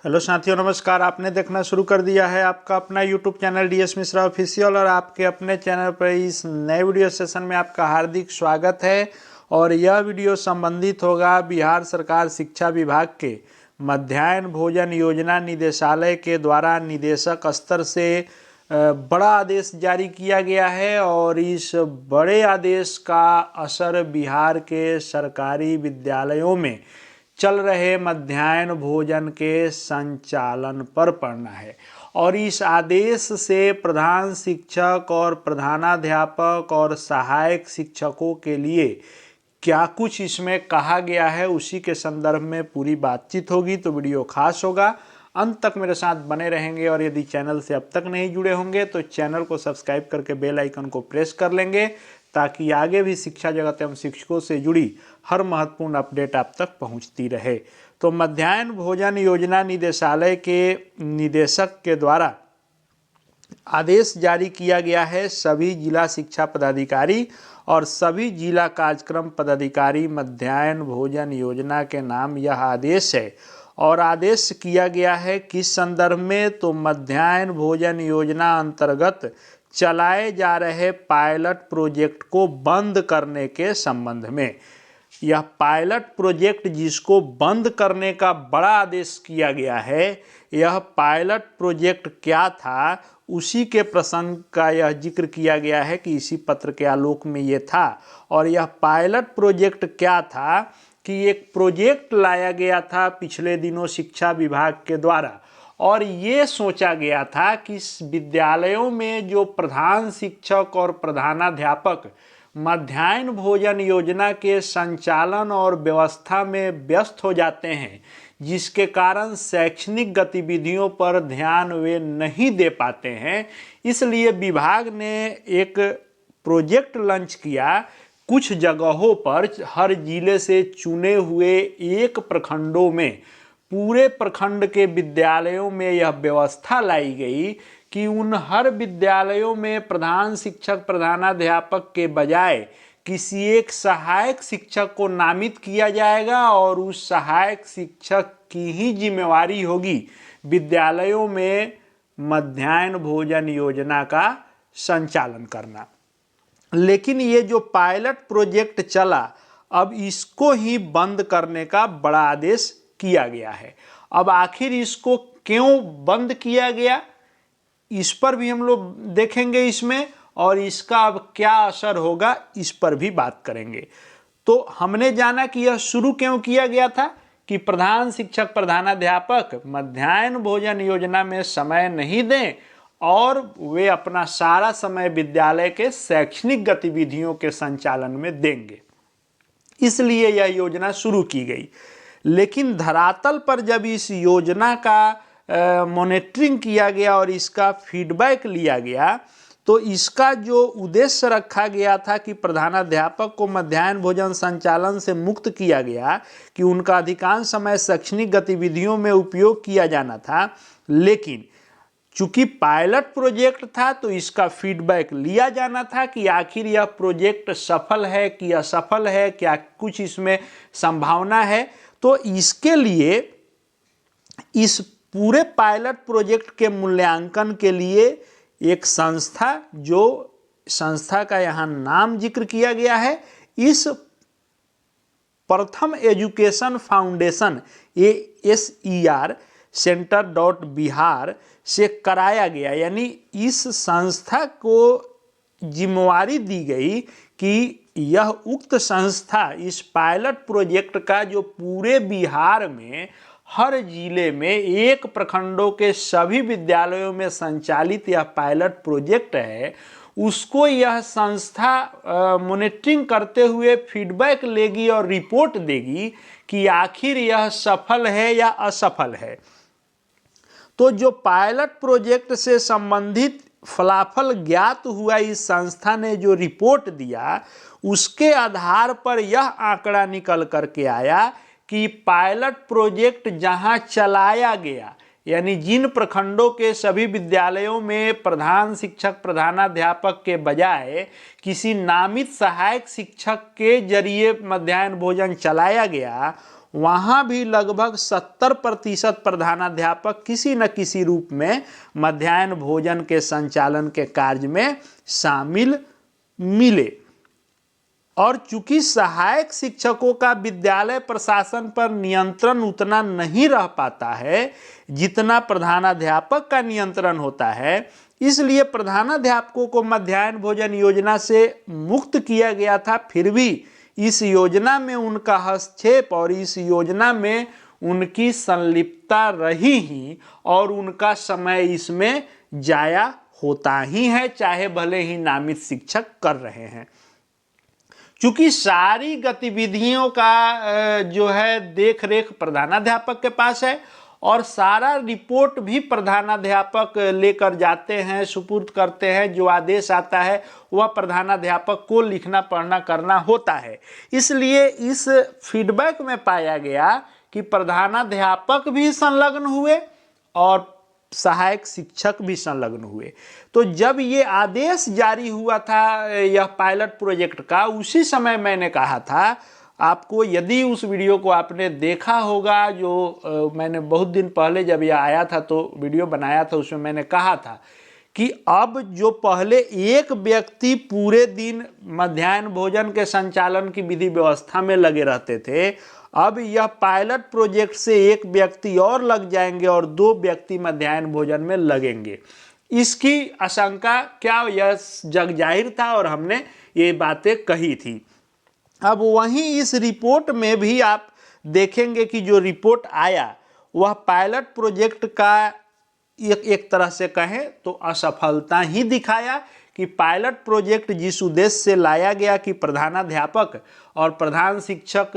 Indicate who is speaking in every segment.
Speaker 1: Hello साथियों, नमस्कार। आपने देखना शुरू कर दिया है आपका अपना YouTube channel DS Mishra official और आपके अपने चैनल पर इस नए वीडियो सेशन में आपका हार्दिक स्वागत है। और यह वीडियो संबंधित होगा बिहार सरकार शिक्षा विभाग के मध्याह्न भोजन योजना निदेशालय के द्वारा निदेशक स्तर से बड़ा आदेश जारी किया गया है। और इस बड़े आदेश का असर बिहार के सरकारी विद्यालयों में चल रहे मध्याह्न भोजन के संचालन पर पड़ना है। और इस आदेश से प्रधान शिक्षक और प्रधानाध्यापक और सहायक शिक्षकों के लिए क्या कुछ इसमें कहा गया है उसी के संदर्भ में पूरी बातचीत होगी। तो वीडियो खास होगा, अंत तक मेरे साथ बने रहेंगे। और यदि चैनल से अब तक नहीं जुड़े होंगे तो चैनल को सब्सक्राइब करके बेल आइकन को प्रेस कर लेंगे, ताकि आगे भी शिक्षा जगत एवं शिक्षकों से जुड़ी हर महत्वपूर्ण अपडेट आप तक पहुंचती रहे। तो मध्याह्न भोजन योजना निदेशालय के निदेशक के द्वारा आदेश जारी किया गया है। सभी जिला शिक्षा पदाधिकारी और सभी जिला कार्यक्रम पदाधिकारी मध्याह्न भोजन योजना के नाम यह आदेश है। और आदेश किया गया है किस संदर्भ में, तो मध्याह्न भोजन योजना अंतर्गत चलाए जा रहे पायलट प्रोजेक्ट को बंद करने के संबंध में। यह पायलट प्रोजेक्ट जिसको बंद करने का बड़ा आदेश किया गया है, यह पायलट प्रोजेक्ट क्या था उसी के प्रसंग का यह जिक्र किया गया है कि इसी पत्र के आलोक में ये था। और यह पायलट प्रोजेक्ट क्या था कि एक प्रोजेक्ट लाया गया था पिछले दिनों शिक्षा विभाग के द्वारा। और ये सोचा गया था कि विद्यालयों में जो प्रधान शिक्षक और प्रधानाध्यापक मध्याह्न भोजन योजना के संचालन और व्यवस्था में व्यस्त हो जाते हैं, जिसके कारण शैक्षणिक गतिविधियों पर ध्यान वे नहीं दे पाते हैं, इसलिए विभाग ने एक प्रोजेक्ट लॉन्च किया। कुछ जगहों पर हर जिले से चुने हुए एक प्रखंडों में पूरे प्रखंड के विद्यालयों में यह व्यवस्था लाई गई कि उन हर विद्यालयों में प्रधान शिक्षक प्रधानाध्यापक के बजाय किसी एक सहायक शिक्षक को नामित किया जाएगा। और उस सहायक शिक्षक की ही जिम्मेवारी होगी विद्यालयों में मध्याह्न भोजन योजना का संचालन करना। लेकिन ये जो पायलट प्रोजेक्ट चला, अब इसको ही बंद करने का बड़ा आदेश किया गया है। अब आखिर इसको क्यों बंद किया गया, इस पर भी हम लोग देखेंगे इसमें, और इसका अब क्या असर होगा इस पर भी बात करेंगे। तो हमने जाना कि यह शुरू क्यों किया गया था कि प्रधान शिक्षक प्रधानाध्यापक मध्याह्न भोजन योजना में समय नहीं दें और वे अपना सारा समय विद्यालय के शैक्षणिक गतिविधियों के संचालन में देंगे, इसलिए यह योजना शुरू की गई। लेकिन धरातल पर जब इस योजना का मॉनिटरिंग किया गया और इसका फीडबैक लिया गया, तो इसका जो उद्देश्य रखा गया था कि प्रधानाध्यापक को मध्याह्न भोजन संचालन से मुक्त किया गया कि उनका अधिकांश समय शैक्षणिक गतिविधियों में उपयोग किया जाना था। लेकिन चूंकि पायलट प्रोजेक्ट था तो इसका फीडबैक लिया जाना था कि आखिर यह प्रोजेक्ट सफल है कि असफल है, क्या कुछ इसमें संभावना है। तो इसके लिए इस पूरे पायलट प्रोजेक्ट के मूल्यांकन के लिए एक संस्था, जो संस्था का यहाँ नाम जिक्र किया गया है, इस प्रथम एजुकेशन फाउंडेशन ASER सेंटर.बिहार से कराया गया। यानी इस संस्था को जिम्मेवारी दी गई कि यह उक्त संस्था इस पायलट प्रोजेक्ट का जो पूरे बिहार में हर जिले में एक प्रखंडों के सभी विद्यालयों में संचालित यह पायलट प्रोजेक्ट है, उसको यह संस्था मॉनिटरिंग करते हुए फीडबैक लेगी और रिपोर्ट देगी कि आखिर यह सफल है या असफल है। तो जो पायलट प्रोजेक्ट से संबंधित फलाफल ज्ञात हुआ, इस संस्था ने जो रिपोर्ट दिया उसके आधार पर यह आंकड़ा निकल करके आया कि पायलट प्रोजेक्ट जहां चलाया गया, यानी जिन प्रखंडों के सभी विद्यालयों में प्रधान शिक्षक प्रधानाध्यापक के बजाय किसी नामित सहायक शिक्षक के जरिए मध्याह्न भोजन चलाया गया, वहाँ भी लगभग 70% प्रधानाध्यापक किसी न किसी रूप में मध्याह्न भोजन के संचालन के कार्य में शामिल मिले। और चूंकि सहायक शिक्षकों का विद्यालय प्रशासन पर नियंत्रण उतना नहीं रह पाता है जितना प्रधानाध्यापक का नियंत्रण होता है, इसलिए प्रधानाध्यापकों को मध्याह्न भोजन योजना से मुक्त किया गया था। फिर भी इस योजना में उनका हस्तक्षेप और इस योजना में उनकी संलिप्तता रही ही और उनका समय इसमें जाया होता ही है, चाहे भले ही नामित शिक्षक कर रहे हैं। चूंकि सारी गतिविधियों का जो है देख रेख प्रधानाध्यापक के पास है और सारा रिपोर्ट भी प्रधानाध्यापक लेकर जाते हैं, सुपुर्द करते हैं। जो आदेश आता है वह प्रधानाध्यापक को लिखना पढ़ना करना होता है। इसलिए इस फीडबैक में पाया गया कि प्रधानाध्यापक भी संलग्न हुए और सहायक शिक्षक भी संलग्न हुए। तो जब ये आदेश जारी हुआ था यह पायलट प्रोजेक्ट का, उसी समय मैंने कहा था आपको, यदि उस वीडियो को आपने देखा होगा जो मैंने बहुत दिन पहले जब यह आया था तो वीडियो बनाया था, उसमें मैंने कहा था कि अब जो पहले एक व्यक्ति पूरे दिन मध्याह्न भोजन के संचालन की विधि व्यवस्था में लगे रहते थे, अब यह पायलट प्रोजेक्ट से एक व्यक्ति और लग जाएंगे और 2 व्यक्ति मध्याह्न भोजन में लगेंगे। इसकी आशंका क्या, यह जग जाहिर था और हमने ये बातें कही थी। अब वहीं इस रिपोर्ट में भी आप देखेंगे कि जो रिपोर्ट आया वह पायलट प्रोजेक्ट का एक तरह से कहें तो असफलता ही दिखाया कि पायलट प्रोजेक्ट जिस उद्देश्य से लाया गया कि प्रधानाध्यापक और प्रधान शिक्षक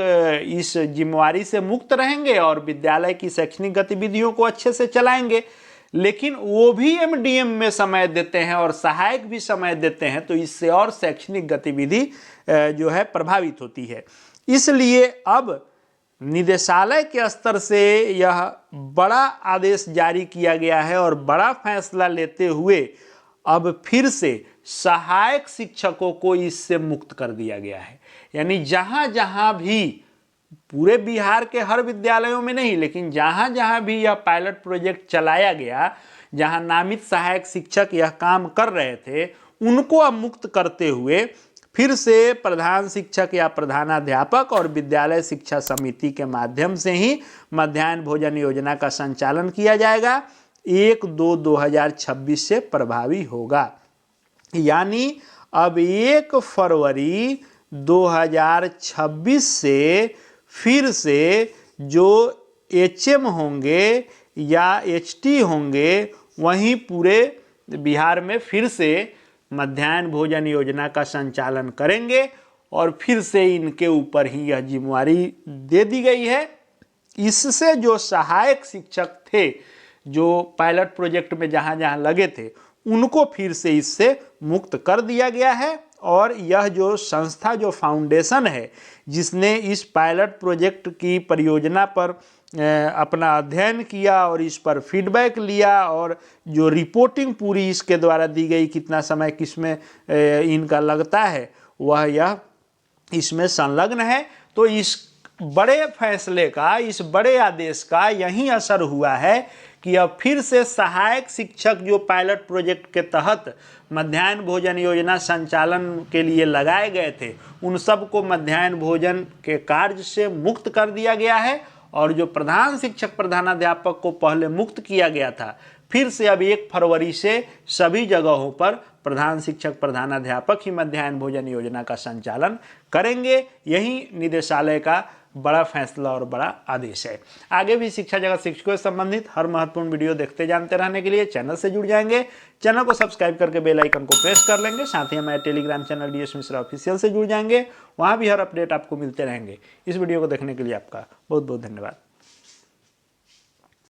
Speaker 1: इस जिम्मेवारी से मुक्त रहेंगे और विद्यालय की शैक्षणिक गतिविधियों को अच्छे से चलाएंगे, लेकिन वो भी एमडीएम में समय देते हैं और सहायक भी समय देते हैं, तो इससे और शैक्षणिक गतिविधि जो है प्रभावित होती है। इसलिए अब निदेशालय के स्तर से यह बड़ा आदेश जारी किया गया है और बड़ा फैसला लेते हुए अब फिर से सहायक शिक्षकों को इससे मुक्त कर दिया गया है। यानी जहाँ जहाँ भी, पूरे बिहार के हर विद्यालयों में नहीं, लेकिन जहाँ जहाँ भी यह पायलट प्रोजेक्ट चलाया गया, जहाँ नामित सहायक शिक्षक यह काम कर रहे थे, उनको अब मुक्त करते हुए फिर से प्रधान शिक्षक या प्रधानाध्यापक और विद्यालय शिक्षा समिति के माध्यम से ही मध्याह्न भोजन योजना का संचालन किया जाएगा। 1/2/2026 से प्रभावी होगा। यानी अब 1 फरवरी 2026 से फिर से जो एचएम होंगे या एचटी होंगे, वहीं पूरे बिहार में फिर से मध्याह्न भोजन योजना का संचालन करेंगे और फिर से इनके ऊपर ही यह जिम्मेवारी दे दी गई है। इससे जो सहायक शिक्षक थे जो पायलट प्रोजेक्ट में जहाँ जहाँ लगे थे, उनको फिर से इससे मुक्त कर दिया गया है। और यह जो संस्था, जो फाउंडेशन है जिसने इस पायलट प्रोजेक्ट की परियोजना पर अपना अध्ययन किया और इस पर फीडबैक लिया और जो रिपोर्टिंग पूरी इसके द्वारा दी गई, कितना समय किसमें इनका लगता है, वह यह इसमें संलग्न है। तो इस बड़े फैसले का, इस बड़े आदेश का यही असर हुआ है कि अब फिर से सहायक शिक्षक जो पायलट प्रोजेक्ट के तहत मध्याह्न भोजन योजना संचालन के लिए लगाए गए थे, उन सबको मध्याह्न भोजन के कार्य से मुक्त कर दिया गया है। और जो प्रधान शिक्षक प्रधानाध्यापक को पहले मुक्त किया गया था, फिर से अब 1 फरवरी से सभी जगहों पर प्रधान शिक्षक प्रधानाध्यापक ही मध्याह्न भोजन योजना का संचालन करेंगे। यही निदेशालय का बड़ा फैसला और बड़ा आदेश है। आगे भी शिक्षा जगत शिक्षकों से संबंधित हर महत्वपूर्ण वीडियो देखते जानते रहने के लिए चैनल से जुड़ जाएंगे। चैनल को सब्सक्राइब करके बेल आइकन को प्रेस कर लेंगे। साथ ही हमारे Telegram channel DS Mishra official से जुड़ जाएंगे, वहाँ भी हर अपडेट आपको मिलते रहेंगे। इस वीडियो को देखने के लिए आपका बहुत बहुत धन्यवाद।